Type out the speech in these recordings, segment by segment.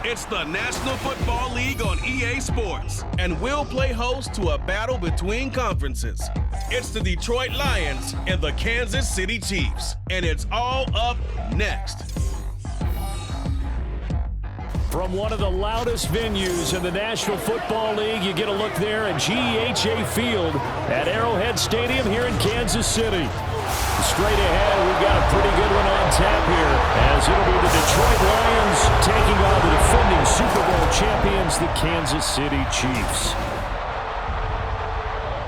It's the National Football League on EA Sports, and we'll play host to a battle between conferences. It's the Detroit Lions and the Kansas City Chiefs, and it's all up next. From one of the loudest venues in the National Football League, you get a look there at GEHA Field at Arrowhead Stadium here in Kansas City. Straight ahead, we've got a pretty good one on tap here, as it'll be the Detroit Lions taking on the defending Super Bowl champions, the Kansas City Chiefs.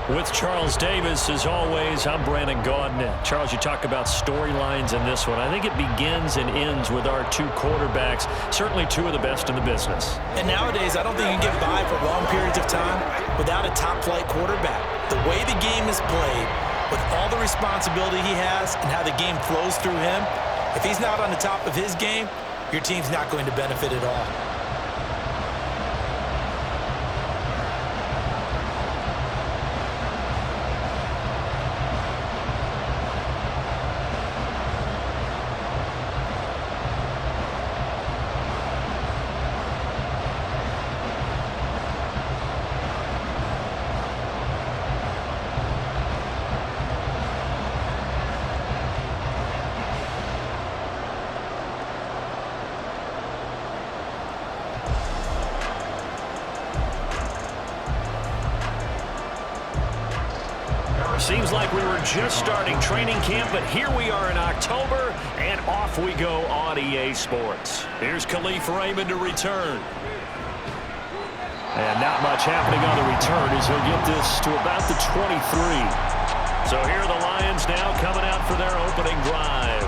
With Charles Davis, as always, I'm Brandon Gaudin. Charles, you talk about storylines in this one. I think it begins and ends with our two quarterbacks, certainly two of the best in the business. And nowadays, I don't think you can get by for long periods of time without a top-flight quarterback. The way the game is played, with all the responsibility he has and how the game flows through him, if he's not on the top of his game, your team's not going to benefit at all. Seems like we were just starting training camp, but here we are in October, and off we go on EA Sports. Here's Khalif Raymond to return. And not much happening on the return as he'll get this to about the 23. So here are the Lions now coming out for their opening drive.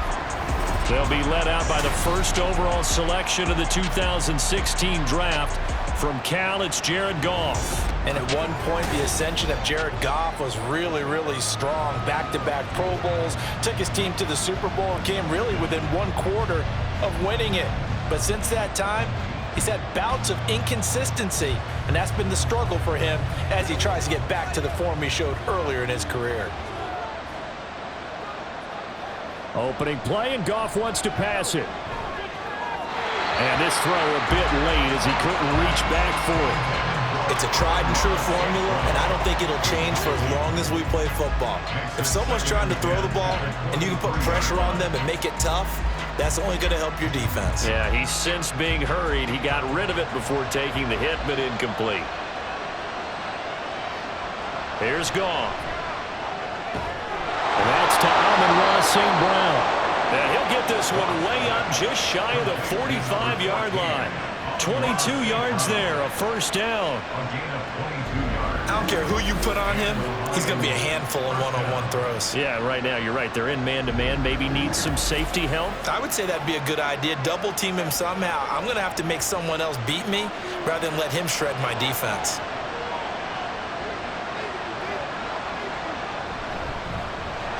They'll be led out by the first overall selection of the 2016 draft. From Cal, it's Jared Goff. And at one point, the ascension of Jared Goff was really, really strong. Back-to-back Pro Bowls, took his team to the Super Bowl, and came really within one quarter of winning it. But since that time, he's had bouts of inconsistency, and that's been the struggle for him as he tries to get back to the form he showed earlier in his career. Opening play, and Goff wants to pass it. And this throw a bit late as he couldn't reach back for it. It's a tried-and-true formula, and I don't think it'll change for as long as we play football. If someone's trying to throw the ball and you can put pressure on them and make it tough, that's only going to help your defense. Yeah, he's since being hurried. He got rid of it before taking the hit, but incomplete. Here's Goff. And that's to Amon-Ra St. Brown. And he'll get this one way up just shy of the 45-yard line. 22 yards there, a first down. I don't care who you put on him, he's going to be a handful in one-on-one throws. Yeah, right now, you're right. They're in man-to-man, maybe needs some safety help. I would say that'd be a good idea. Double team him somehow. I'm going to have to make someone else beat me rather than let him shred my defense.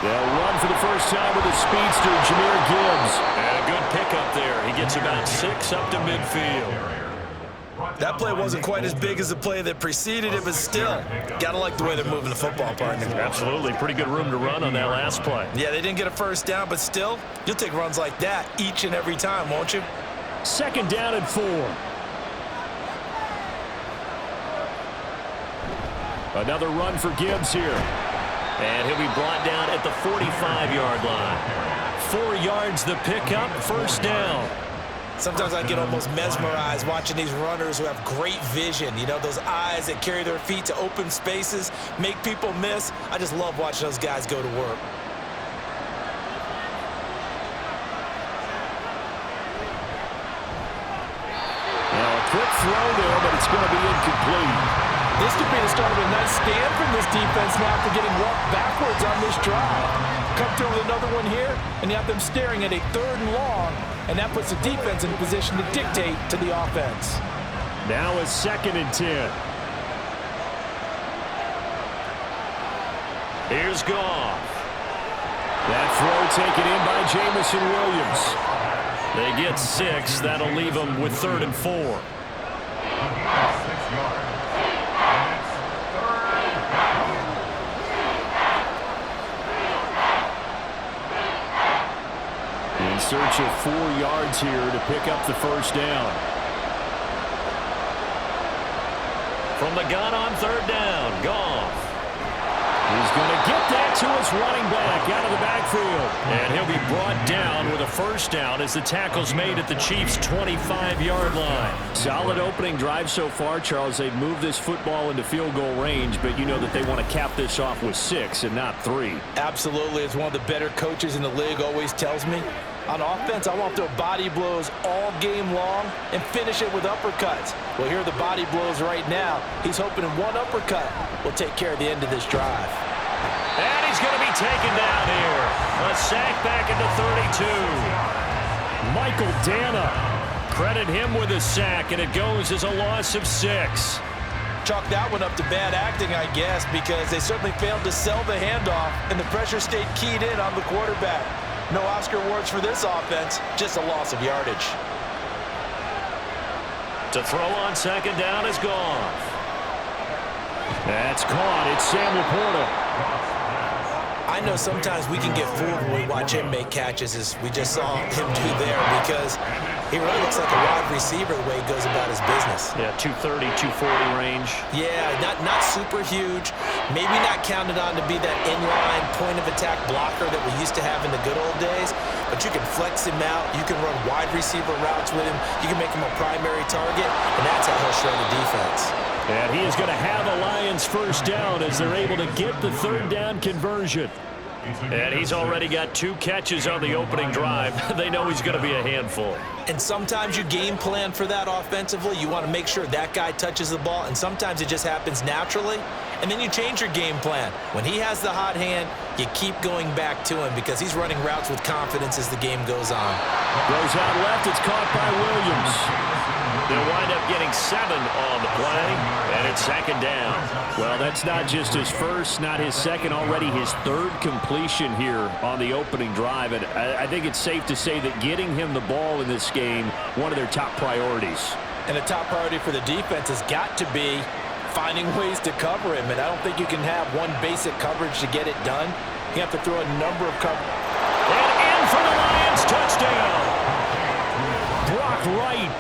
They'll run for the first time with the speedster, Jahmyr Gibbs. And a good pickup there. He gets about 6 up to midfield. That play wasn't quite as big as the play that preceded it, but still, got to like the way they're moving the football, partner. Absolutely. Pretty good room to run on that last play. Yeah, they didn't get a first down, but still, you'll take runs like that each and every time, won't you? Second down and 4. Another run for Gibbs here. And he'll be brought down at the 45-yard line. 4 yards the pickup, first down. Sometimes I get almost mesmerized watching these runners who have great vision. You know, those eyes that carry their feet to open spaces, make people miss. I just love watching those guys go to work. Now a quick throw there, but it's going to be incomplete. This could be the start of a nice stand from this defense now after getting walked backwards on this drive. Come through with another one here, and you have them staring at a 3rd and long, and that puts the defense in a position to dictate to the offense. Now a 2nd and 10. Here's Goff. That throw taken in by Jamison Williams. They get 6. That'll leave them with 3rd and 4. In search of 4 yards here to pick up the first down. From the gun on third down, Goff. He's going to get that to his running back out of the backfield. And he'll be brought down with a first down as the tackle's made at the Chiefs' 25-yard line. Solid opening drive so far, Charles. They've moved this football into field goal range, but you know that they want to cap this off with 6 and not 3. Absolutely. As one of the better coaches in the league always tells me, on offense, I want to throw body blows all game long and finish it with uppercuts. Well, here are the body blows right now. He's hoping in one uppercut will take care of the end of this drive. And he's going to be taken down here. A sack back at the 32. Michael Dana. Credit him with a sack, and it goes as a loss of 6. Chalk that one up to bad acting, I guess, because they certainly failed to sell the handoff, and the pressure stayed keyed in on the quarterback. No Oscar awards for this offense, just a loss of yardage. To throw on second down is Goff. That's caught. It's Sam Laporta. I know sometimes we can get fooled when we watch him make catches, as we just saw him do there, because he really looks like a wide receiver the way he goes about his business. Yeah, 230, 240 range. Yeah, not super huge. Maybe not counted on to be that inline point-of-attack blocker that we used to have in the good old days, but you can flex him out. You can run wide receiver routes with him. You can make him a primary target, and that's how he'll shred the defense. And he is going to have a Lions first down as they're able to get the third down conversion. And he's already got 2 catches on the opening drive. They know he's going to be a handful. And sometimes you game plan for that offensively. You want to make sure that guy touches the ball, and sometimes it just happens naturally. And then you change your game plan. When he has the hot hand, you keep going back to him because he's running routes with confidence as the game goes on. Goes out left. It's caught by Williams. They'll wind up getting 7 on the play, and it's second down. Well, that's not just his first, not his second, already his 3rd completion here on the opening drive. And I think it's safe to say that getting him the ball in this game, one of their top priorities. And a top priority for the defense has got to be finding ways to cover him. And I don't think you can have one basic coverage to get it done. You have to throw a number of coverage. And in for the Lions, touchdown. Brock Wright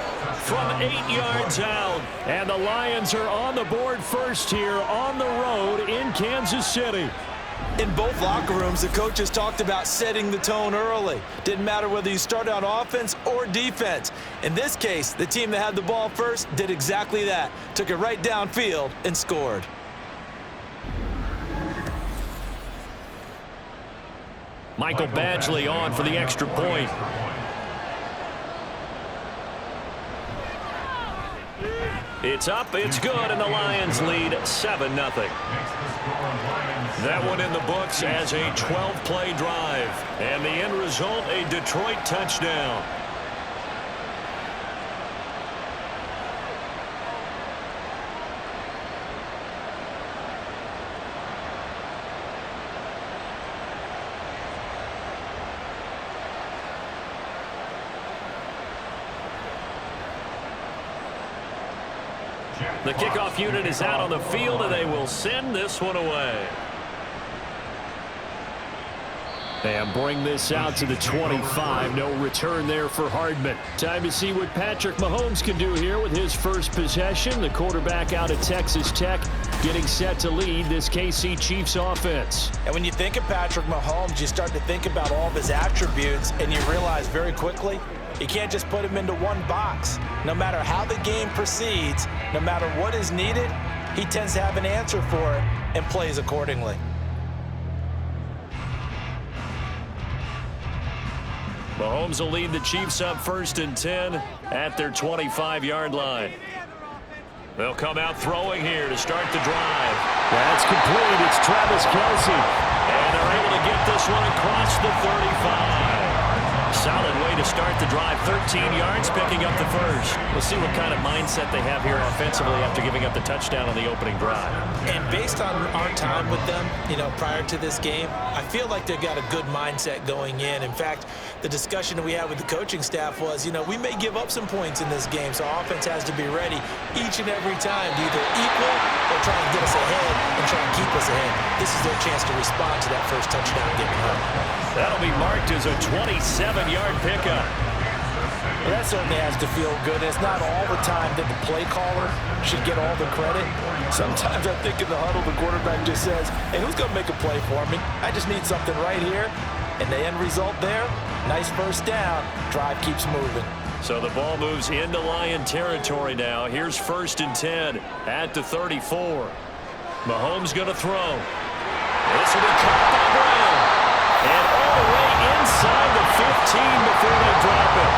from 8 yards out. And the Lions are on the board first here on the road in Kansas City. In both locker rooms, the coaches talked about setting the tone early. Didn't matter whether you started on offense or defense. In this case, the team that had the ball first did exactly that. Took it right downfield and scored. Michael Badgley on for the extra point. It's up, it's good, and the Lions lead 7-0. That one in the books as a 12-play drive. And the end result, a Detroit touchdown. The kickoff unit is out on the field, and they will send this one away. And bring this out to the 25. No return there for Hardman. Time to see what Patrick Mahomes can do here with his first possession. The quarterback out of Texas Tech getting set to lead this KC Chiefs offense. And when you think of Patrick Mahomes, you start to think about all of his attributes, and you realize very quickly you can't just put him into one box. No matter how the game proceeds, no matter what is needed, he tends to have an answer for it and plays accordingly. Mahomes will lead the Chiefs up 1st and 10 at their 25-yard line. They'll come out throwing here to start the drive. That's complete. It's Travis Kelce. And they're able to get this one across the 35. Solid way to start the drive. 13 yards, picking up the first. We'll see what kind of mindset they have here offensively after giving up the touchdown on the opening drive. And based on our time with them, prior to this game, I feel like they've got a good mindset going in. In fact, the discussion that we had with the coaching staff was, we may give up some points in this game, so offense has to be ready each and every time to either equal or try and get us ahead and try and keep us ahead. This is their chance to respond to that first touchdown getting home. That'll be marked as a 27-yard pickup. Well, that certainly has to feel good. It's not all the time that the play caller should get all the credit. Sometimes I think in the huddle, the quarterback just says, hey, who's going to make a play for me? I just need something right here. And the end result there, nice first down. Drive keeps moving. So the ball moves into Lion territory now. Here's 1st and 10 at the 34. Mahomes going to throw. This will be caught by Brown. And all the way inside the 15 before they drop it.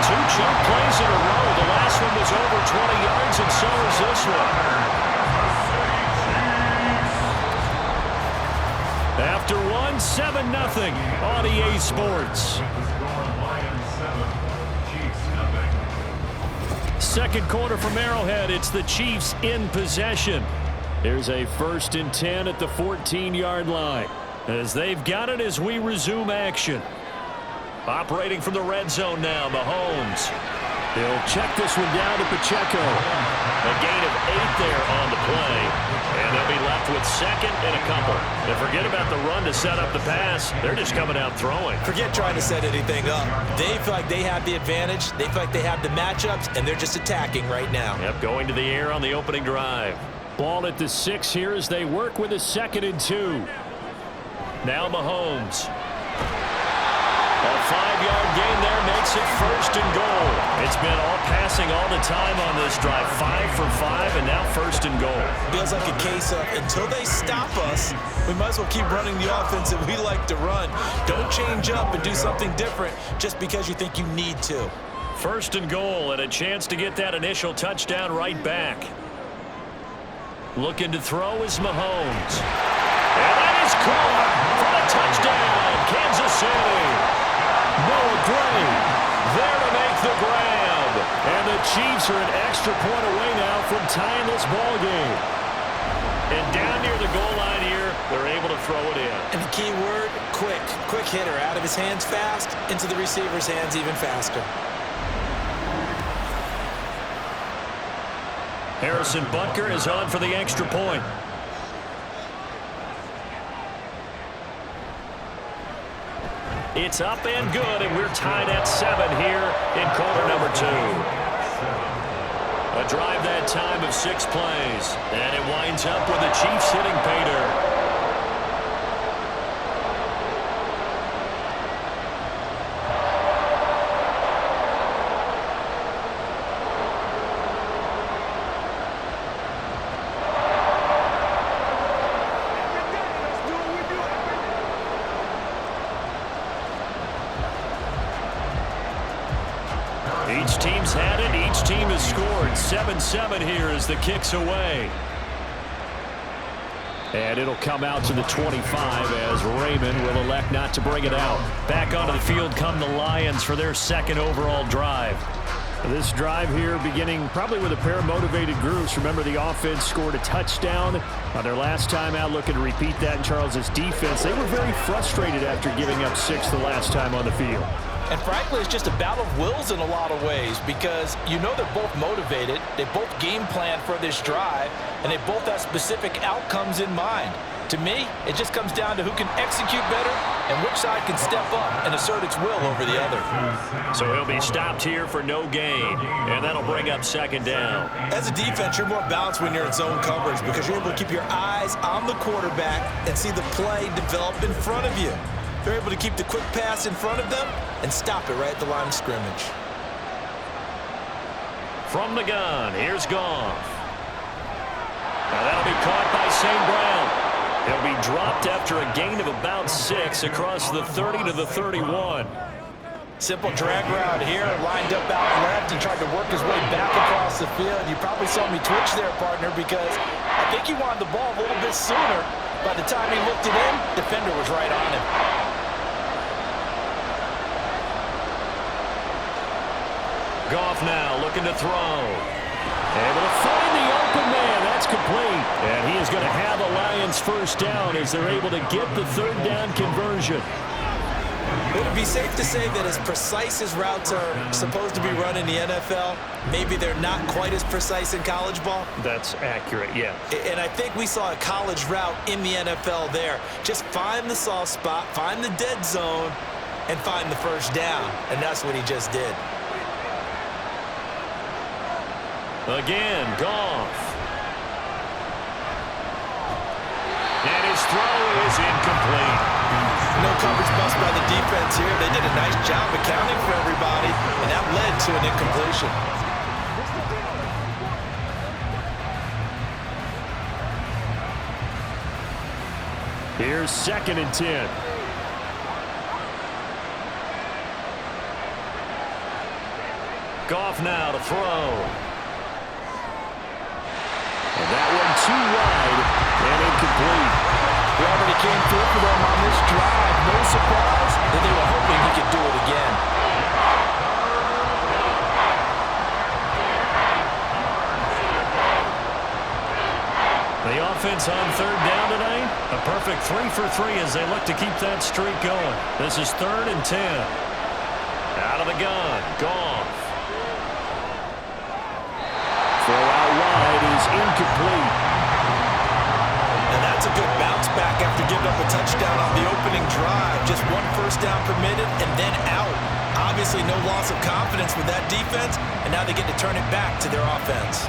2 chunk plays in a row. The last one was over 20 yards, and so is this one. After one, 7-0 on EA Sports. Second quarter from Arrowhead. It's the Chiefs in possession. Here's a 1st and 10 at the 14-yard line. As they've got it as we resume action. Operating from the red zone now, Mahomes. He'll check this one down to Pacheco. A gain of 8 there on the play. And they'll be left with 2nd and a couple. And forget about the run to set up the pass. They're just coming out throwing. Forget trying to set anything up. They feel like they have the advantage. They feel like they have the matchups, and they're just attacking right now. Yep, going to the air on the opening drive. Ball at the 6 here as they work with a 2nd and 2. Now Mahomes. A 5-yard gain there makes it 1st and goal. It's been all passing all the time on this drive. 5 for 5, and now 1st and goal. Feels like a case of until they stop us, we might as well keep running the offense that we like to run. Don't change up and do something different just because you think you need to. 1st and goal, and a chance to get that initial touchdown right back. Looking to throw is Mahomes. And that is caught for the touchdown, Kansas City. Noah Gray there to make the grab. And the Chiefs are an extra point away now from tying this ball game. And down near the goal line here, they're able to throw it in. And the key word, quick. Quick hitter. Out of his hands fast, into the receiver's hands even faster. Harrison Butker is on for the extra point. It's up and good, and we're tied at 7 here in quarter number 2. A drive that time of 6 plays, and it winds up with the Chiefs hitting pay dirt. Each team's had it. Each team has scored. 7-7 here as the kick's away. And it'll come out to the 25 as Raymond will elect not to bring it out. Back onto the field come the Lions for their 2nd overall drive. This drive here beginning probably with a pair of motivated groups. Remember, the offense scored a touchdown on their last time out. Looking to repeat that in Charles's defense. They were very frustrated after giving up 6 the last time on the field. And frankly, it's just a battle of wills in a lot of ways because you know they're both motivated. They both game plan for this drive, and they both have specific outcomes in mind. To me, it just comes down to who can execute better and which side can step up and assert its will over the other. So he'll be stopped here for no gain, and that'll bring up 2nd down. As a defense, you're more balanced when you're in zone coverage because you're able to keep your eyes on the quarterback and see the play develop in front of you. They're able to keep the quick pass in front of them and stop it right at the line of scrimmage. From the gun, here's Goff. Now that'll be caught by St. Brown. He'll be dropped after a gain of about 6 across the 30 to the 31. Simple drag route here, lined up out left and tried to work his way back across the field. You probably saw me twitch there, partner, because I think he wanted the ball a little bit sooner. By the time he looked it in, defender was right on him. Goff now looking to throw. Able to find the open man. That's complete. And he is going to have a Lions 1st down as they're able to get the 3rd down conversion. Would it be safe to say that as precise as routes are supposed to be run in the NFL, maybe they're not quite as precise in college ball? That's accurate, yeah. And I think we saw a college route in the NFL there. Just find the soft spot, find the dead zone, and find the 1st down. And that's what he just did. Again, Goff. And his throw is incomplete. No coverage bust by the defense here. They did a nice job accounting for everybody, and that led to an incompletion. Here's 2nd and 10. Goff now to throw. And that one too wide and incomplete. He already came through for them on this drive. No surprise that they were hoping he could do it again. The offense on 3rd down tonight. A perfect 3 for 3 as they look to keep that streak going. This is 3rd and 10. Out of the gun. Goff. Throw out wide is incomplete. And that's a good bounce back after giving up a touchdown on the opening drive. Just 1 first down permitted and then out. Obviously no loss of confidence with that defense, and now they get to turn it back to their offense.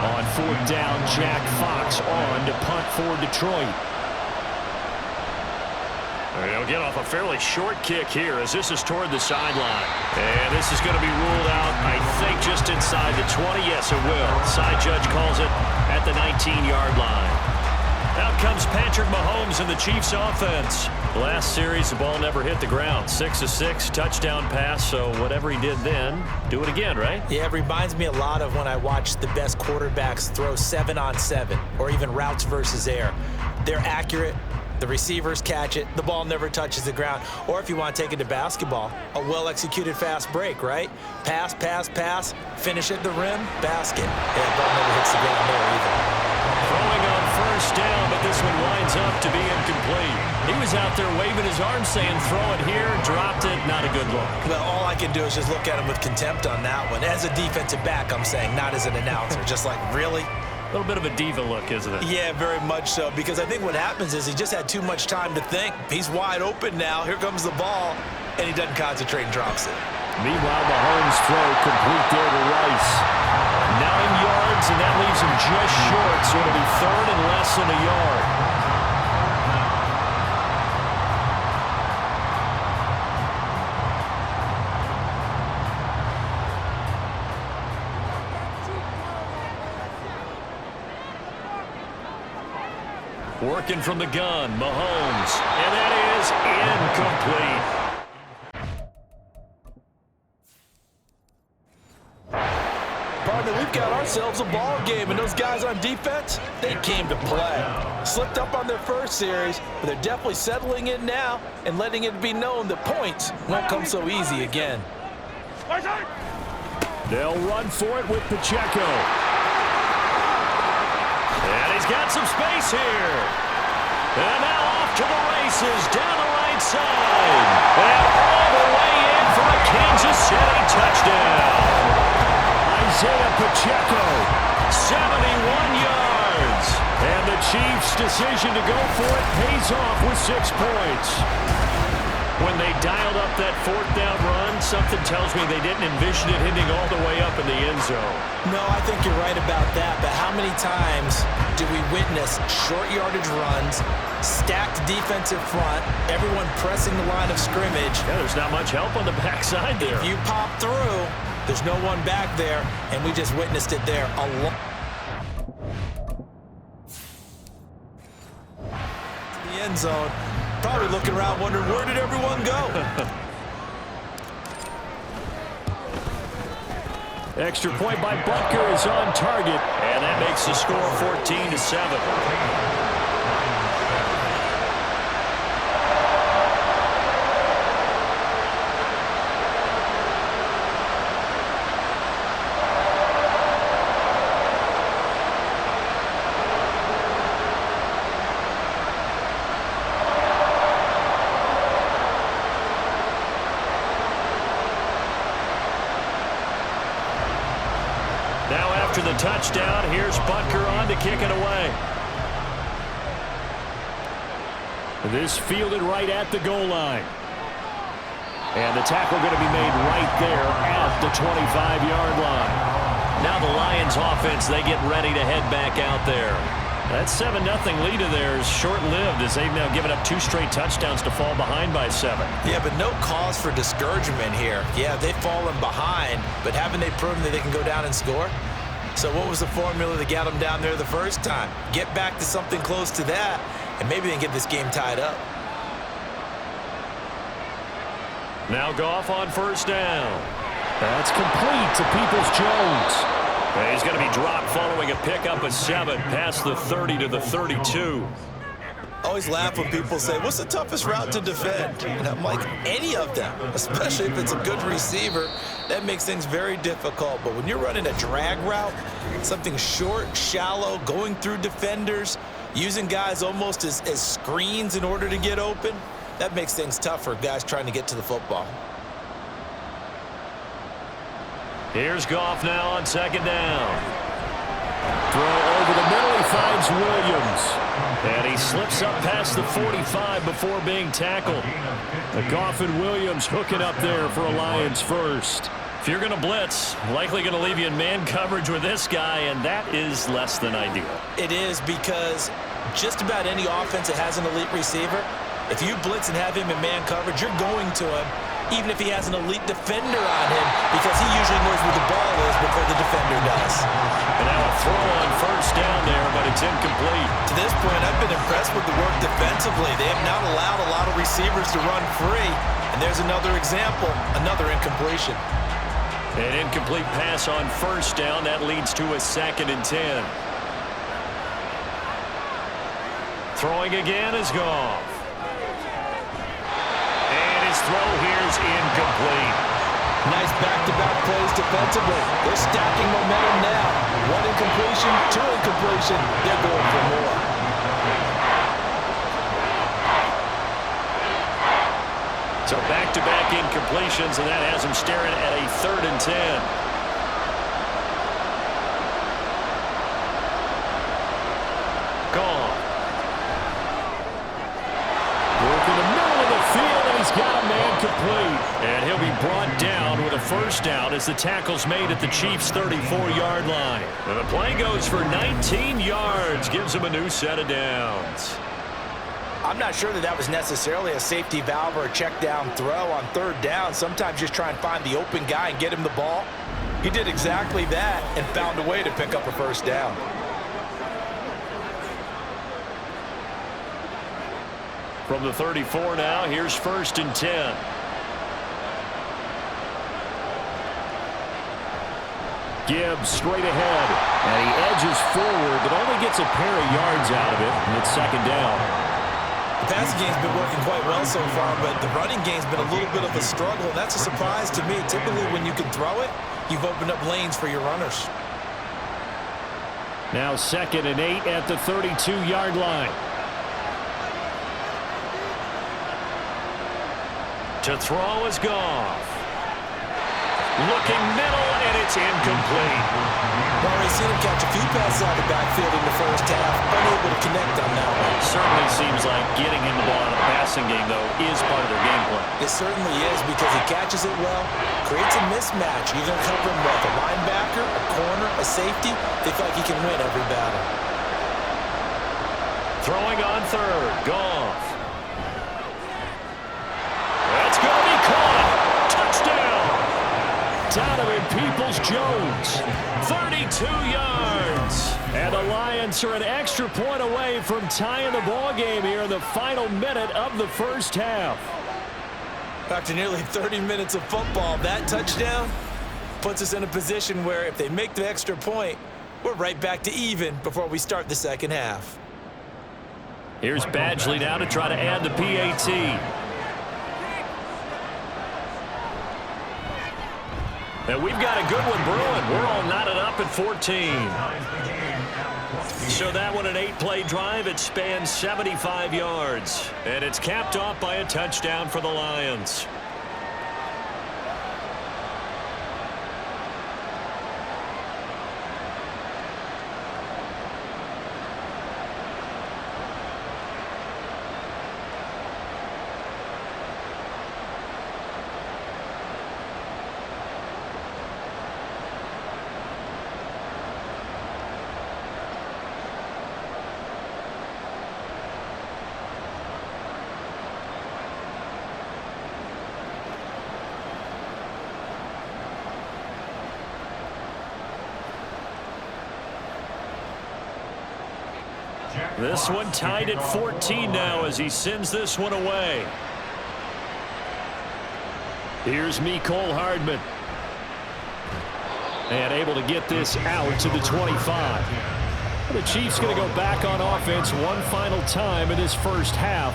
On 4th down, Jack Fox on to punt for Detroit. They'll get off a fairly short kick here as this is toward the sideline. And this is going to be ruled out, I think, just inside the 20. Yes, it will. Side judge calls it at the 19-yard line. Out comes Patrick Mahomes and the Chiefs offense. Last series, the ball never hit the ground. 6 of 6, touchdown pass, so whatever he did then, do it again, right? Yeah, it reminds me a lot of when I watch the best quarterbacks throw 7-on-7 or even routes versus air. They're accurate. The receivers catch it. The ball never touches the ground. Or if you want to take it to basketball, a well-executed fast break, right? Pass, pass, pass, finish at the rim, basket. Yeah, the ball never hits the ground there either. Throwing on 1st down, but this one winds up to be incomplete. He was out there waving his arm saying, throw it here, dropped it, not a good look. Well, all I can do is just look at him with contempt on that one. As a defensive back, I'm saying, not as an announcer. Just like, really? A little bit of a diva look, isn't it? Yeah, very much so, because I think what happens is he just had too much time to think. He's wide open now. Here comes the ball, and he doesn't concentrate and drops it. Meanwhile, Mahomes' throw complete there to Rice. 9 yards, and that leaves him just short, so it'll be 3rd and less than a yard. Working from the gun, Mahomes, and that is incomplete. Partner, we've got ourselves a ball game, and those guys on defense, they came to play. Slipped up on their first series, but they're definitely settling in now and letting it be known that points won't come so easy again. They'll run for it with Pacheco. And he's got some space here. And now off to the races down the right side. And all the way in for a Kansas City touchdown. Isaiah Pacheco, 71 yards. And the Chiefs' decision to go for it pays off with 6 points. When they dialed up that 4th down run, something tells me they didn't envision it hitting all the way up in the end zone. No, I think you're right about that, but how many times do we witness short yardage runs, stacked defensive front, everyone pressing the line of scrimmage? Yeah, there's not much help on the backside there. If you pop through, there's no one back there, and we just witnessed it there a lot. The end zone. Probably looking around wondering, where did everyone go? Extra point by Butker is on target, and that makes the score 14-7. Now after the touchdown, here's Butker on to kick it away. This fielded right at the goal line. And the tackle going to be made right there at the 25-yard line. Now the Lions offense, they get ready to head back out there. That 7-0 lead of theirs short-lived as they've now given up 2 straight touchdowns to fall behind by 7. Yeah, but no cause for discouragement here. Yeah, they've fallen behind, but haven't they proven that they can go down and score? So what was the formula that got them down there the first time? Get back to something close to that, and maybe they can get this game tied up. Now Goff on first down. That's complete to Peoples-Jones. He's going to be dropped following a pickup of 7 past the 30 to the 32. Always laugh when people say, what's the toughest route to defend? And I'm like, any of them, especially if it's a good receiver. That makes things very difficult. But when you're running a drag route, something short, shallow, going through defenders, using guys almost as screens in order to get open, that makes things tough for guys trying to get to the football. Here's Goff now on second down. Throw over the middle, he finds Williams. And he slips up past the 45 before being tackled. The Goff and Williams hooking up there for a Lions first. If you're going to blitz, likely going to leave you in man coverage with this guy, and that is less than ideal. It is, because just about any offense that has an elite receiver, if you blitz and have him in man coverage, you're going to him, even if he has an elite defender on him, because he usually knows where the ball is before the defender does. And now a throw on first down there, but it's incomplete. To this point, I've been impressed with the work defensively. They have not allowed a lot of receivers to run free. And there's another example, another incompletion. An incomplete pass on first down. That leads to a 2nd and 10. Throwing again is Goff. Throw here's incomplete. Nice back-to-back plays defensively. They're stacking momentum now. 1 incompletion, 2 incompletion. They're going for more. So back-to-back incompletions, and that has them staring at a 3rd and 10. Gone. Work in the middle of the field, and he's got a man complete. And he'll be brought down with a first down as the tackle's made at the Chiefs' 34-yard line. And the play goes for 19 yards, gives him a new set of downs. I'm not sure that was necessarily a safety valve or a check down throw on 3rd down. Sometimes just try and find the open guy and get him the ball. He did exactly that and found a way to pick up a first down. From the 34 now, here's 1st and 10. Gibbs straight ahead, and he edges forward, but only gets a pair of yards out of it, and it's 2nd down. The passing game's been working quite well so far, but the running game's been a little bit of a struggle, and that's a surprise to me. Typically, when you can throw it, you've opened up lanes for your runners. Now 2nd and 8 at the 32-yard line. To throw is Goff. Looking middle, and it's incomplete. Well, we've seen him catch a few passes out of the backfield in the first half, unable to connect on that one. Certainly seems like getting him the ball in the passing game, though, is part of their game plan. It certainly is, because he catches it well, creates a mismatch. You're going to cover him with a linebacker, a corner, a safety. They feel like he can win every battle. Throwing on 3rd, Goff. That's going to be caught. Touchdown. Donovan Peoples-Jones, 32 yards. And the Lions are an extra point away from tying the ball game here in the final minute of the first half. After nearly 30 minutes of football, that touchdown puts us in a position where if they make the extra point, we're right back to even before we start the second half. Here's Badgley now to try to add the PAT. And we've got a good one brewing. We're all knotted up at 14. So that one, an 8-play drive. It spans 75 yards. And it's capped off by a touchdown for the Lions. This one tied at 14 now as he sends this one away. Here's Mecole Hardman. And able to get this out to the 25. The Chiefs going to go back on offense one final time in this first half.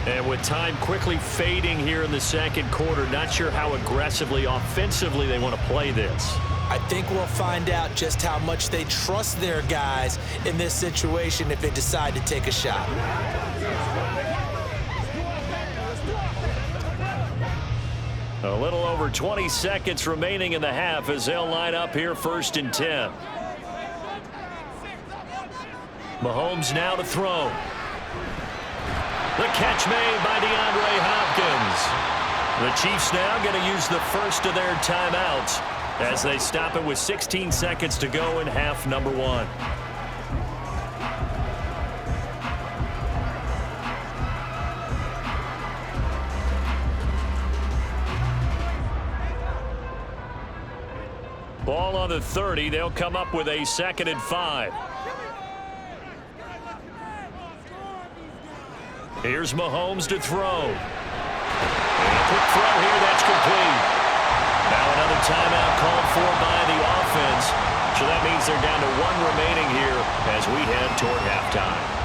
And with time quickly fading here in the second quarter, not sure how aggressively, offensively they want to play this. I think we'll find out just how much they trust their guys in this situation if they decide to take a shot. A little over 20 seconds remaining in the half as they'll line up here 1st and 10. Mahomes now to throw. The catch made by DeAndre Hopkins. The Chiefs now going to use the first of their timeouts as they stop it with 16 seconds to go in half number 1. Ball on the 30. They'll come up with a 2nd and 5. Here's Mahomes to throw. And a quick throw here. That's complete. Now another timeout called for by the offense. So that means they're down to 1 remaining here as we head toward halftime.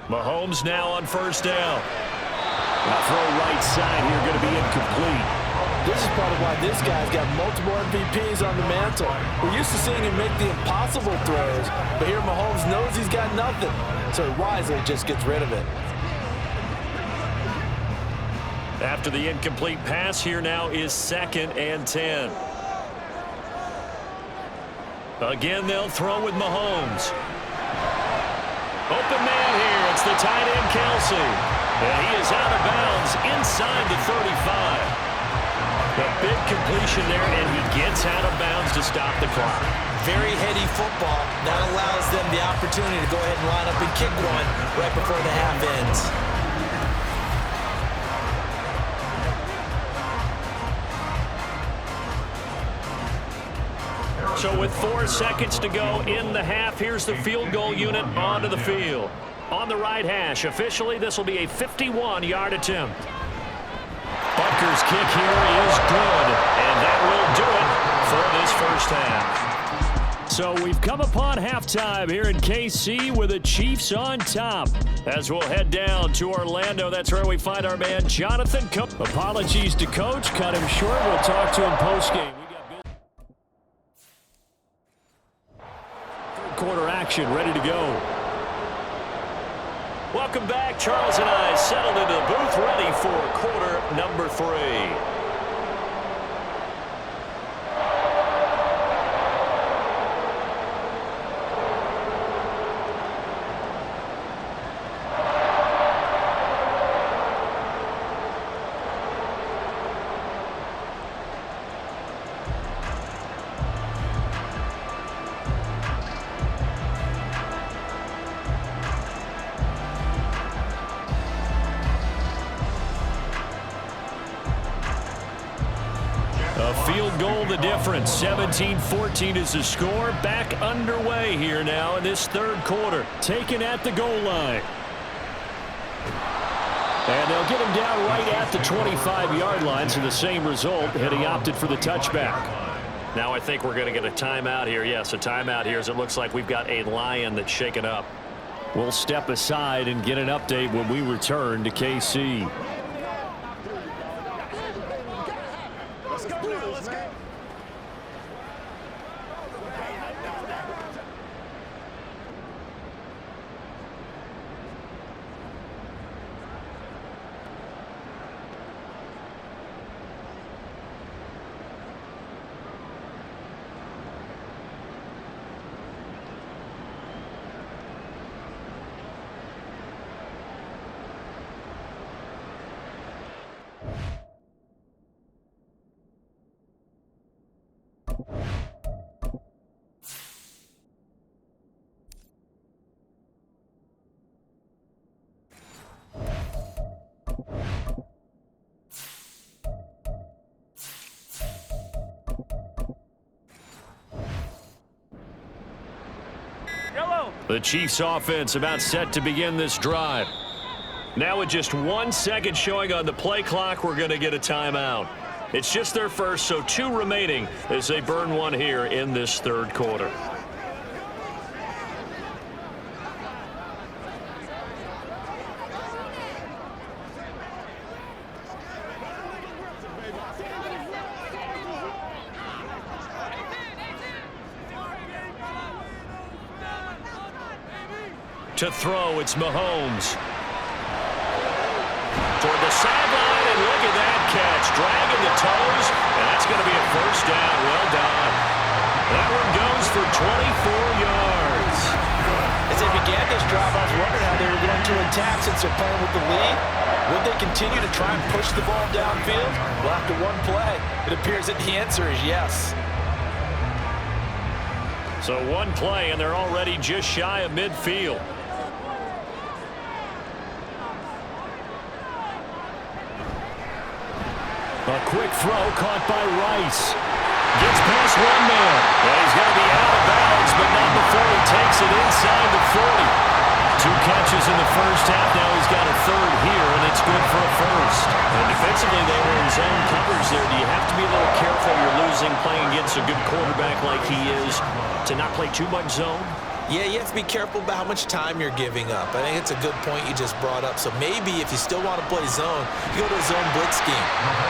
Mahomes now on 1st down. The throw right side here going to be incomplete. This is part of why this guy's got multiple MVPs on the mantle. We're used to seeing him make the impossible throws, but here Mahomes knows he's got nothing, so he wisely just gets rid of it. After the incomplete pass, here now is 2nd and 10. Again, they'll throw with Mahomes. Open man here. It's the tight end, Kelsey. And he is out of bounds inside the 35. A big completion there, and he gets out of bounds to stop the clock. Very heady football. That allows them the opportunity to go ahead and line up and kick one right before the half ends. So with 4 seconds to go in the half, here's the field goal unit onto the field. On the right hash, officially this will be a 51-yard attempt. Butker's kick here is good, and that will do it for this first half. So we've come upon halftime here in KC with the Chiefs on top. As we'll head down to Orlando, that's where we find our man Jonathan Cook. Apologies to Coach, cut him short. We'll talk to him postgame. Quarter action ready to go. Welcome back. Charles and I settled into the booth ready for quarter number 3. Field goal the difference. 17-14 is the score. Back underway here now in this 3rd quarter. Taken at the goal line. And they'll get him down right at the 25-yard line. So the same result, and he opted for the touchback. Now I think we're going to get a timeout here. Yes, a timeout here as it looks like we've got a Lion that's shaken up. We'll step aside and get an update when we return to KC. The Chiefs offense about set to begin this drive. Now with just 1 second showing on the play clock, we're going to get a timeout. It's just their first, so 2 remaining as they burn one here in this third quarter. To throw, it's Mahomes. Toward the sideline, and look at that catch. Dragging the toes, and that's going to be a first down. Well done. That one goes for 24 yards. As they began this drive, I was wondering how they were going to attack since they're playing with the lead. Would they continue to try and push the ball downfield? Well, after one play, it appears that the answer is yes. So one play, and they're already just shy of midfield. A quick throw caught by Rice. Gets past one man. And he's going to be out of bounds, but not before he takes it inside the 40. 2 catches in the first half. Now he's got a third here, and it's good for a first. And defensively, they were in zone coverage there. Do you have to be a little careful? You're losing playing against a good quarterback like he is to not play too much zone? Yeah, you have to be careful about how much time you're giving up. I think it's a good point you just brought up. So maybe if you still want to play zone, you go to a zone blitz scheme.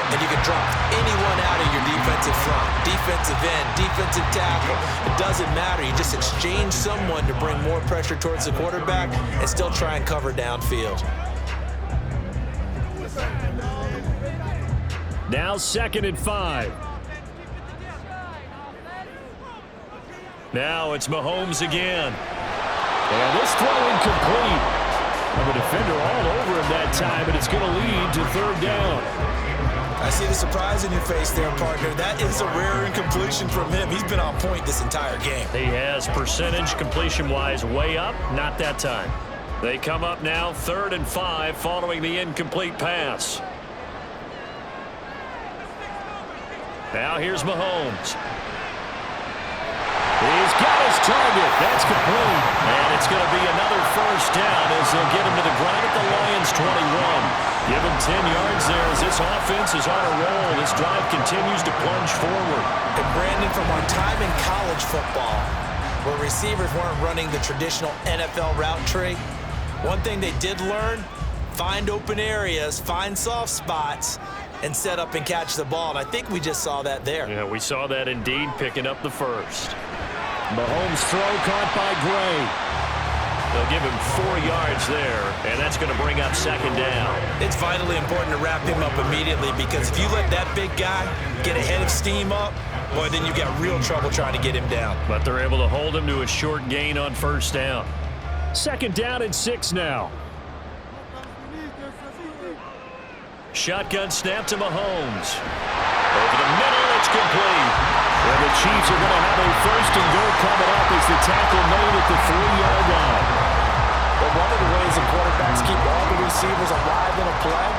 And you can drop anyone out of your defensive front. Defensive end, defensive tackle. It doesn't matter. You just exchange someone to bring more pressure towards the quarterback and still try and cover downfield. Now 2nd and 5. Now it's Mahomes again. And this throw incomplete. A defender all over him that time, and it's going to lead to 3rd down. I see the surprise in your face there, partner. That is a rare incompletion from him. He's been on point this entire game. He has percentage completion-wise way up. Not that time. They come up now 3rd and 5 following the incomplete pass. Now here's Mahomes. He's got his target. That's complete. And it's going to be another first down as they'll get him to the ground at the Lions' 21. Give him 10 yards there as this offense is on a roll. This drive continues to plunge forward. And Brandon, from our time in college football, where receivers weren't running the traditional NFL route tree, one thing they did learn, find open areas, find soft spots, and set up and catch the ball. And I think we just saw that there. Yeah, we saw that indeed, picking up the first. Mahomes' throw caught by Gray. They'll give him 4 yards there, and that's going to bring up 2nd down. It's vitally important to wrap him up immediately, because if you let that big guy get ahead of steam up, boy, then you got real trouble trying to get him down. But they're able to hold him to a short gain on 1st down. 2nd down and 6 now. Shotgun snap to Mahomes. Over the middle, it's complete. And the Chiefs are going to have a 1st and goal coming up as the tackle made at the 3-yard line. Well, one of the ways the quarterbacks keep all the receivers alive in a play,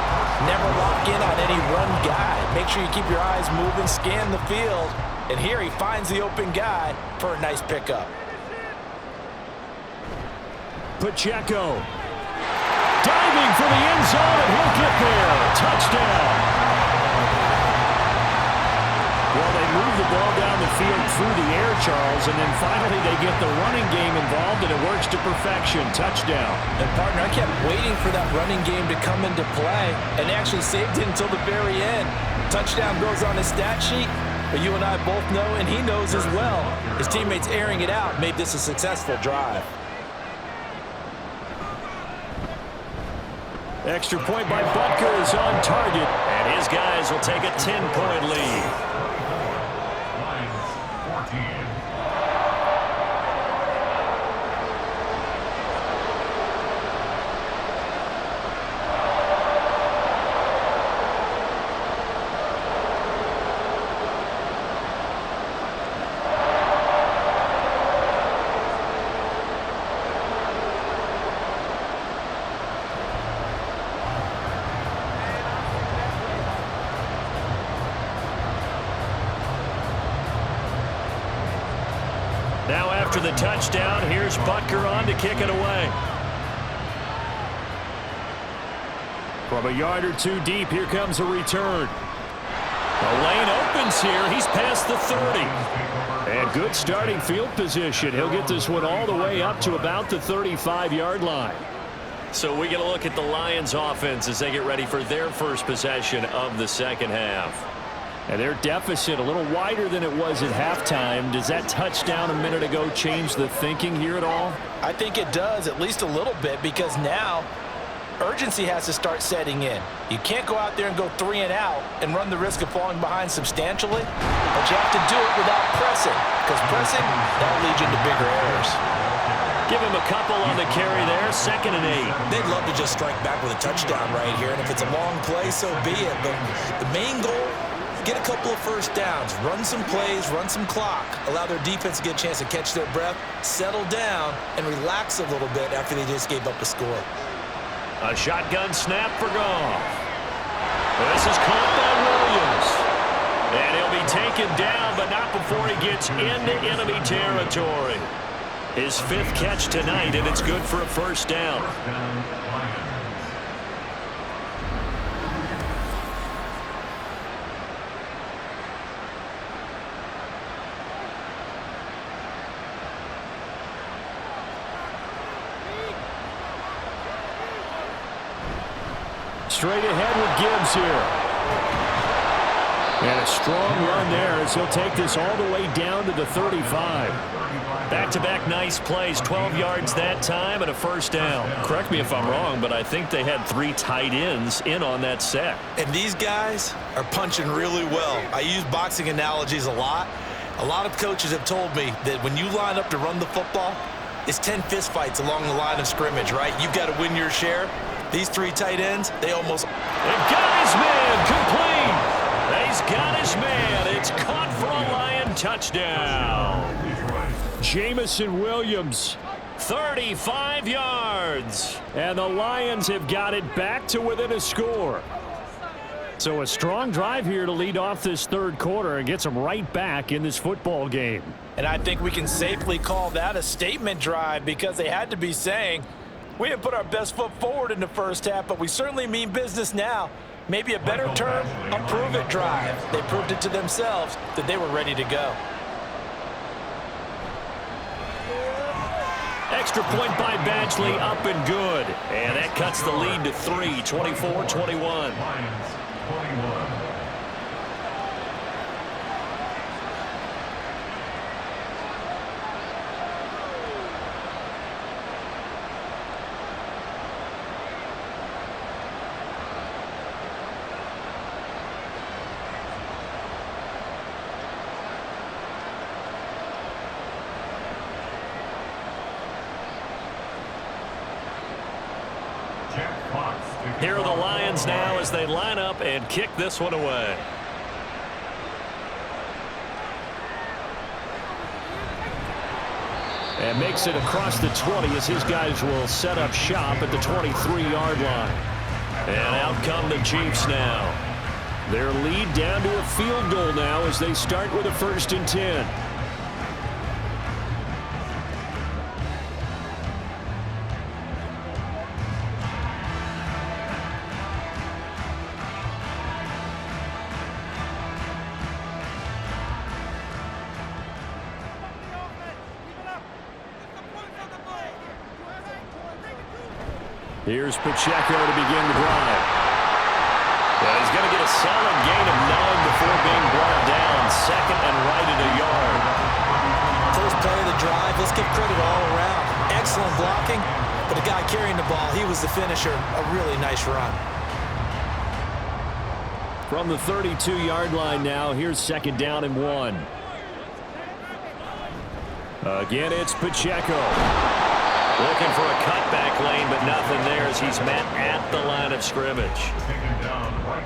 never lock in on any one guy. Make sure you keep your eyes moving, scan the field. And here he finds the open guy for a nice pickup. Pacheco. Diving for the end zone, and he'll get there. Touchdown. Well, they move the ball down the field through the air, Charles, and then finally they get the running game involved, and it works to perfection. Touchdown. And, partner, I kept waiting for that running game to come into play, and actually saved it until the very end. Touchdown goes on his stat sheet, but you and I both know, and he knows as well, his teammates airing it out made this a successful drive. Extra point by Butker is on target, and his guys will take a 10-point lead. after the touchdown. Here's Butker on to kick it away. From a yard or two deep, here comes a return. The lane opens here. He's past the 30. And good starting field position. He'll get this one all the way up to about the 35-yard line. So we get a look at the Lions offense as they get ready for their first possession of the second half. And their deficit a little wider than it was at halftime. Does that touchdown a minute ago change the thinking here at all? I think it does, at least a little bit, because now urgency has to start setting in. You can't go out there and go 3 and out and run the risk of falling behind substantially, but you have to do it without pressing, because pressing, that'll lead you into bigger errors. Give him a couple on the carry there, 2nd and 8. They'd love to just strike back with a touchdown right here, and if it's a long play, so be it. But the main goal, get a couple of first downs, run some plays, run some clock, allow their defense to get a chance to catch their breath, settle down, and relax a little bit after they just gave up a score. A shotgun snap for Goff. This is caught by Williams. And he'll be taken down, but not before he gets into enemy territory. His 5th catch tonight, and it's good for a first down. Straight ahead with Gibbs here. And a strong run there as he'll take this all the way down to the 35. Back-to-back nice plays, 12 yards that time and a first down. Correct me if I'm wrong, but I think they had 3 tight ends in on that set. And these guys are punching really well. I use boxing analogies a lot. A lot of coaches have told me that when you line up to run the football, it's 10 fistfights along the line of scrimmage, right? You've got to win your share. These 3 tight ends, they almost... They've got his man complete. He's got his man. It's caught for a Lion touchdown. Jamison Williams, 35 yards. And the Lions have got it back to within a score. So a strong drive here to lead off this 3rd quarter and gets them right back in this football game. And I think we can safely call that a statement drive because they had to be saying, we didn't put our best foot forward in the first half, but we certainly mean business now. Maybe a better term, a prove-it drive. They proved it to themselves that they were ready to go. Extra point by Badgley, up and good. And that cuts the lead to 3, 24-21. Here are the Lions now as they line up and kick this one away. And makes it across the 20 as his guys will set up shop at the 23-yard line. And out come the Chiefs now. Their lead down to a field goal now as they start with a 1st and 10. Here's Pacheco to begin the drive. Well, he's going to get a solid gain of 9 before being brought down. 2nd and right at a yard. First play of the drive, let's give credit all around. Excellent blocking, but the guy carrying the ball, he was the finisher. A really nice run. From the 32-yard line now, here's 2nd down and 1. Again, it's Pacheco. Looking for a cutback lane, but nothing there as he's met at the line of scrimmage.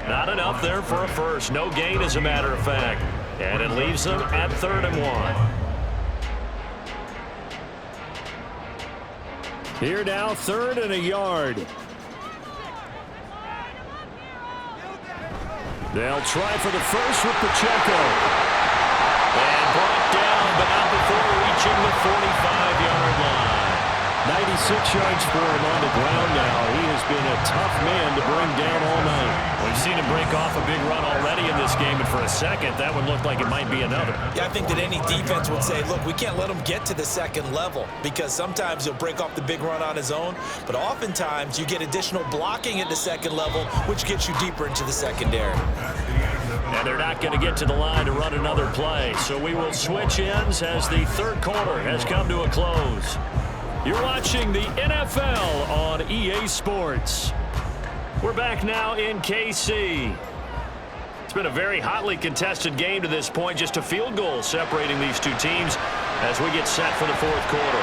Not enough there for a first. No gain, as a matter of fact. And it leaves them at 3rd and 1. Here now, 3rd and a yard. They'll try for the first with Pacheco. And brought down but not before reaching the 45-yard line. 96 yards for him on the ground now. He has been a tough man to bring down all night. We've seen him break off a big run already in this game, and for a second, that one looked like it might be another. Yeah, I think that any defense would say, look, we can't let him get to the second level, because sometimes he'll break off the big run on his own, but oftentimes you get additional blocking at the second level, which gets you deeper into the secondary. And they're not going to get to the line to run another play, so we will switch ends as the third quarter has come to a close. You're watching the NFL on EA Sports. We're back now in KC. It's been a very hotly contested game to this point, just a field goal separating these two teams as we get set for the fourth quarter.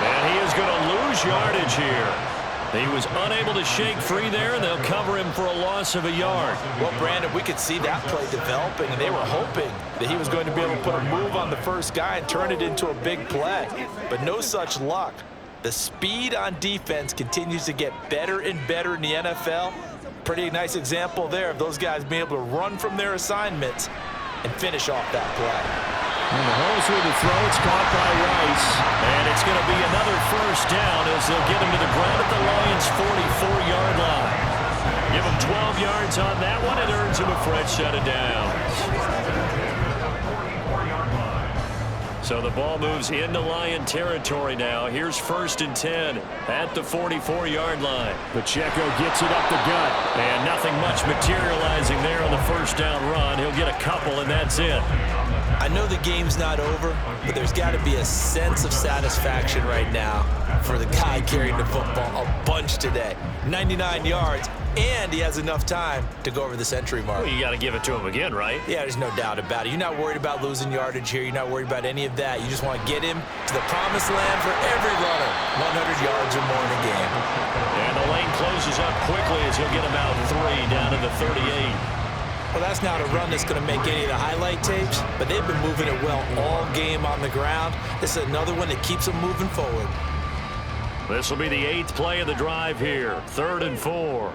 And he is going to lose yardage here. He was unable to shake free there, and they'll cover him for a loss of a yard. Well, Brandon, we could see that play developing, and they were hoping that he was going to be able to put a move on the first guy and turn it into a big play. But no such luck. The speed on defense continues to get better and better in the NFL. Pretty nice example there of those guys being able to run from their assignments and finish off that play. And Mahomes with the throw. It's caught by Rice. And it's going to be another first down as they'll get him to the ground at the Lions' 44-yard line. Give him 12 yards on that one. It earns him a fresh set of downs. So the ball moves into Lion territory now. Here's 1st and 10 at the 44-yard line. Pacheco gets it up the gut. And nothing much materializing there on the first down run. He'll get a couple, and that's it. I know the game's not over, but there's got to be a sense of satisfaction right now for the guy carrying the football a bunch today. 99 yards, and he has enough time to go over the century mark. Well, you got to give it to him again, right? Yeah, there's no doubt about it. You're not worried about losing yardage here. You're not worried about any of that. You just want to get him to the promised land for every runner. 100 yards or more in a game. And the lane closes up quickly as he'll get about 3 down to the 38. Well, that's not a run that's going to make any of the highlight tapes, but they've been moving it well all game on the ground. This is another one that keeps them moving forward. This will be the 8th play of the drive here. 3rd and 4.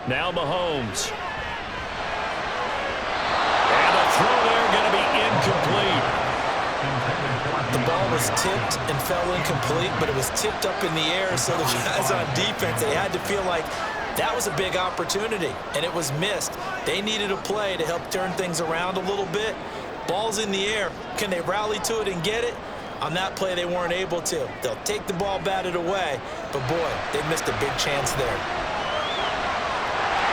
Now Mahomes. And the throw there going to be incomplete. The ball was tipped and fell incomplete, but it was tipped up in the air, so the guys on defense, they had to feel like that was a big opportunity, and it was missed. They needed a play to help turn things around a little bit. Ball's in the air. Can they rally to it and get it? On that play, they weren't able to. They'll take the ball batted away, but boy, they missed a big chance there.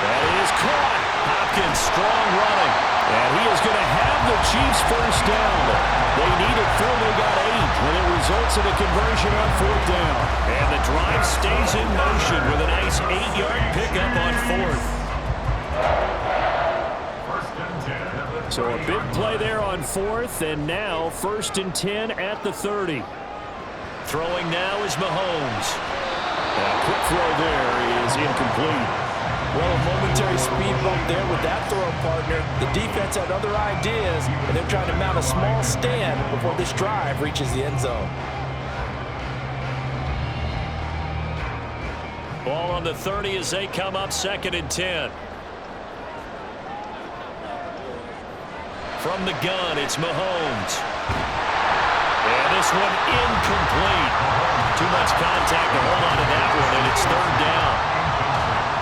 That is caught. Hopkins strong running. And he is going to have the Chiefs first down. They needed 4, they got 8, and it results in a conversion on 4th down. And the drive stays in motion with a nice 8-yard pickup on 4th. So a big play there on 4th, and now 1st and 10 at the 30. Throwing now is Mahomes. A quick throw there is incomplete. Well, a momentary speed bump there with that throw partner. The defense had other ideas, and they're trying to mount a small stand before this drive reaches the end zone. Ball on the 30 as they come up 2nd and 10. From the gun, it's Mahomes. And this one incomplete. Too much contact to hold on to that one, and it's 3rd down.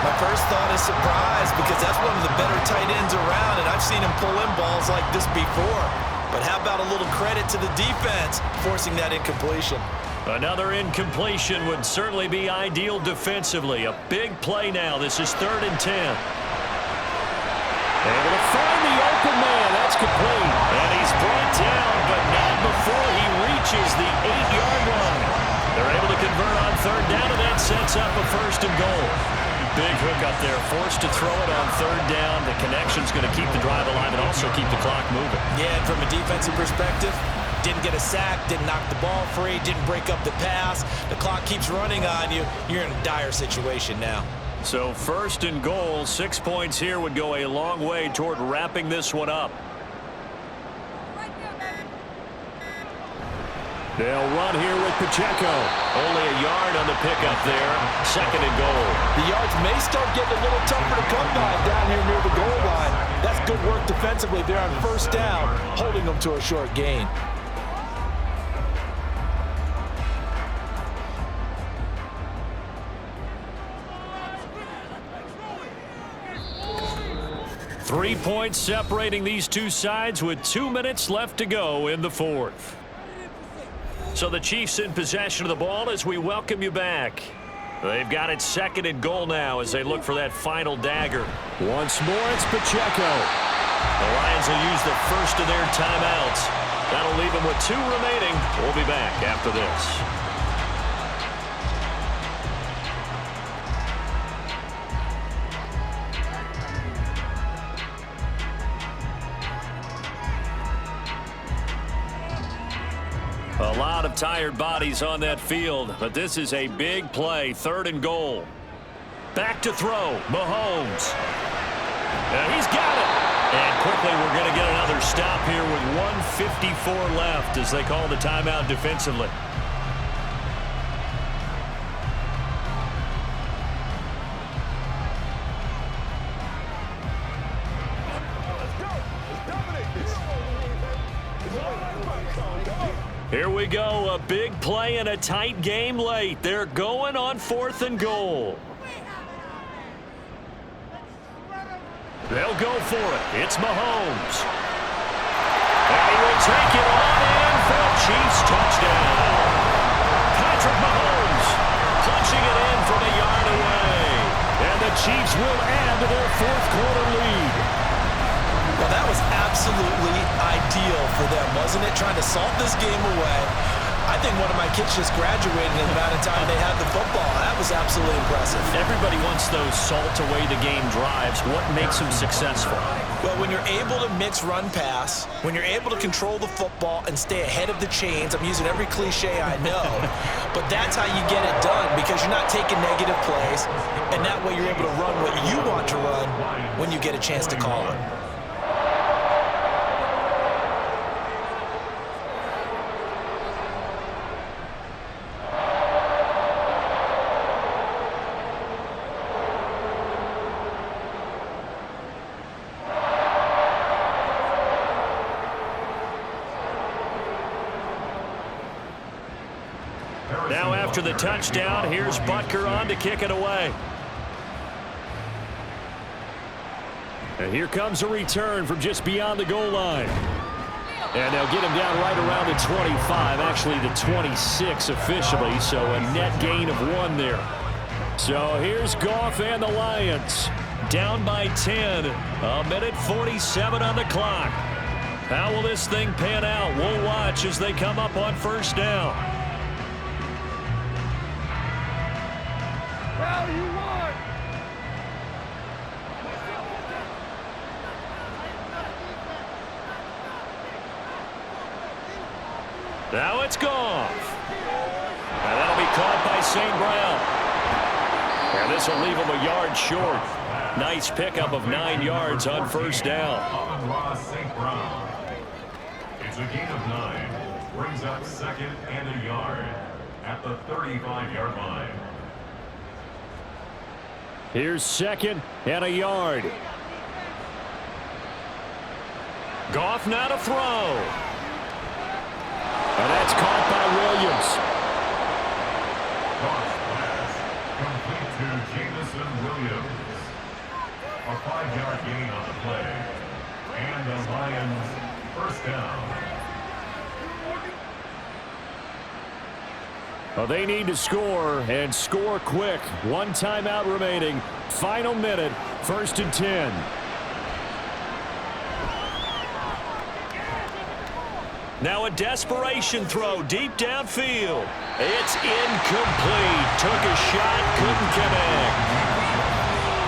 My first thought is surprise, because that's one of the better tight ends around, and I've seen him pull in balls like this before. But how about a little credit to the defense forcing that incompletion? Another incompletion would certainly be ideal defensively. A big play now. This is 3rd and 10. Able to find the open man. That's complete. And he's brought down, but not before he reaches the 8-yard line. They're able to convert on 3rd down, and that sets up a 1st and goal. Big hook up there, forced to throw it on 3rd down. The connection's going to keep the drive alive and also keep the clock moving. Yeah, and from a defensive perspective, didn't get a sack, didn't knock the ball free, didn't break up the pass. The clock keeps running on you. You're in a dire situation now. So 1st and goal, 6 points here would go a long way toward wrapping this one up. They'll run here with Pacheco. Only a yard on the pickup there. 2nd and goal. The yards may start getting a little tougher to come by down here near the goal line. That's good work defensively there on 1st down, holding them to a short gain. Three points separating these two sides with 2 minutes left to go in the 4th. So the Chiefs in possession of the ball as we welcome you back. They've got it 2nd and goal now as they look for that final dagger. Once more, it's Pacheco. The Lions will use the first of their timeouts. That'll leave them with 2 remaining. We'll be back after this. A lot of tired bodies on that field, but this is a big play. 3rd and goal. Back to throw. Mahomes. And he's got it. And quickly we're going to get another stop here with 1:54 left as they call the timeout defensively. Here we go, a big play in a tight game late. They're going on 4th and goal. They'll go for it. It's Mahomes. And he will take it on in for a Chiefs touchdown. Patrick Mahomes punching it in from a yard away. And the Chiefs will add to their 4th quarter lead. Well, that was absolutely ideal for them, wasn't it? Trying to salt this game away. I think one of my kids just graduated in the amount of time they had the football. That was absolutely impressive. Everybody wants those salt-away-the-game drives. What makes them successful? Well, when you're able to mix run-pass, when you're able to control the football and stay ahead of the chains, I'm using every cliche I know, but that's how you get it done because you're not taking negative plays, and that way you're able to run what you want to run when you get a chance to call it. Now after the touchdown, here's Butker on to kick it away. And here comes a return from just beyond the goal line. And they'll get him down right around the 25, actually the 26 officially, so a net gain of 1 there. So here's Goff and the Lions. Down by 10, 1:47 on the clock. How will this thing pan out? We'll watch as they come up on 1st down. Now it's Goff. And that'll be caught by St. Brown. And this will leave him a yard short. Nice pickup of 9 yards on 1st down. St. Brown. It's a gain of 9. Brings up 2nd and a yard at the 35-yard line. Here's 2nd and a yard. Goff now to throw. And that's caught by Williams. Goff's pass complete to Jamison Williams. A 5-yard gain on the play. And the Lions 1st down. Well, they need to score and score quick. 1 timeout remaining. Final minute. 1st and 10. Now a desperation throw deep downfield. It's incomplete. Took a shot, couldn't connect.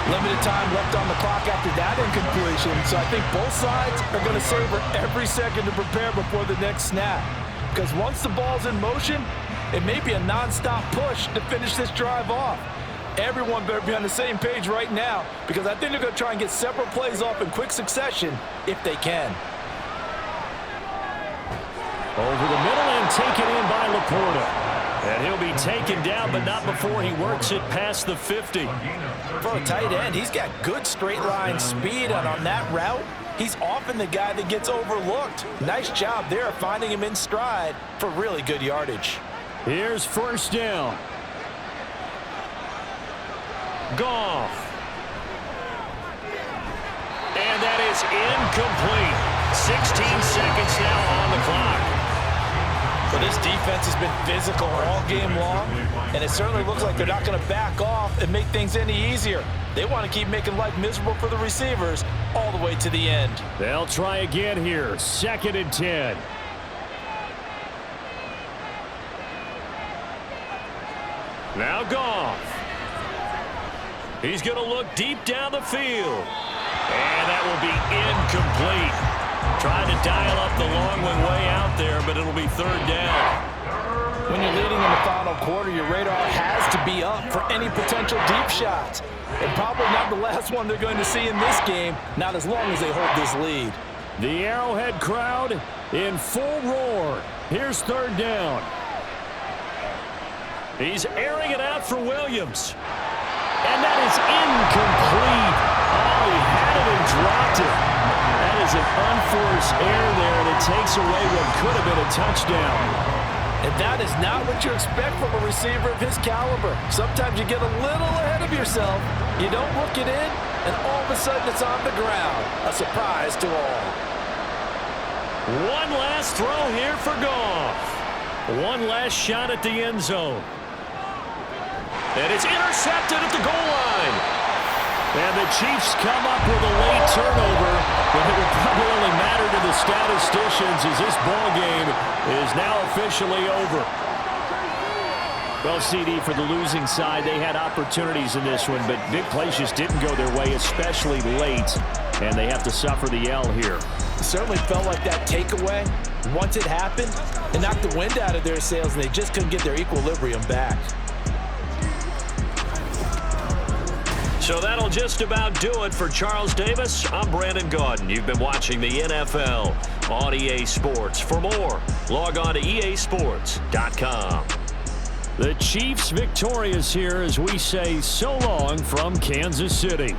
Limited time left on the clock after that incompletion, so I think both sides are going to savor every second to prepare before the next snap. Because once the ball's in motion, it may be a non-stop push to finish this drive off. Everyone better be on the same page right now because I think they're going to try and get several plays off in quick succession if they can. Over the middle and and taken in by Laporta. And he'll be taken down, but not before he works it past the 50. For a tight end, he's got good straight line speed, and on that route, he's often the guy that gets overlooked. Nice job there finding him in stride for really good yardage. Here's first down. Goff. And that is incomplete. 16 seconds now on the clock. But this defense has been physical all game long, and it certainly looks like they're not going to back off and make things any easier. They want to keep making life miserable for the receivers all the way to the end. They'll try again here. 2nd and 10. Now Goff. He's going to look deep down the field. And that will be incomplete. Trying to dial up the long one way out there, but it'll be 3rd down. When you're leading in the final quarter, your radar has to be up for any potential deep shots. And probably not the last one they're going to see in this game, not as long as they hold this lead. The Arrowhead crowd in full roar. Here's 3rd down. He's airing it out for Williams. And that is incomplete. Oh, he had it and dropped it. That is an unforced error there, and it takes away what could have been a touchdown. And that is not what you expect from a receiver of his caliber. Sometimes you get a little ahead of yourself. You don't look it in, and all of a sudden it's on the ground. A surprise to all. One last throw here for Goff. One last shot at the end zone. And it's intercepted at the goal line. And the Chiefs come up with a late turnover, but it will probably only matter to the statisticians as this ball game is now officially over. Well, CD, for the losing side, they had opportunities in this one, but big plays just didn't go their way, especially late, and they have to suffer the L here. It certainly felt like that takeaway, once it happened, it knocked the wind out of their sails, and they just couldn't get their equilibrium back. So that'll just about do it for Charles Davis. I'm Brandon Gaudin. You've been watching the NFL on EA Sports. For more, log on to easports.com. The Chiefs victorious here as we say so long from Kansas City.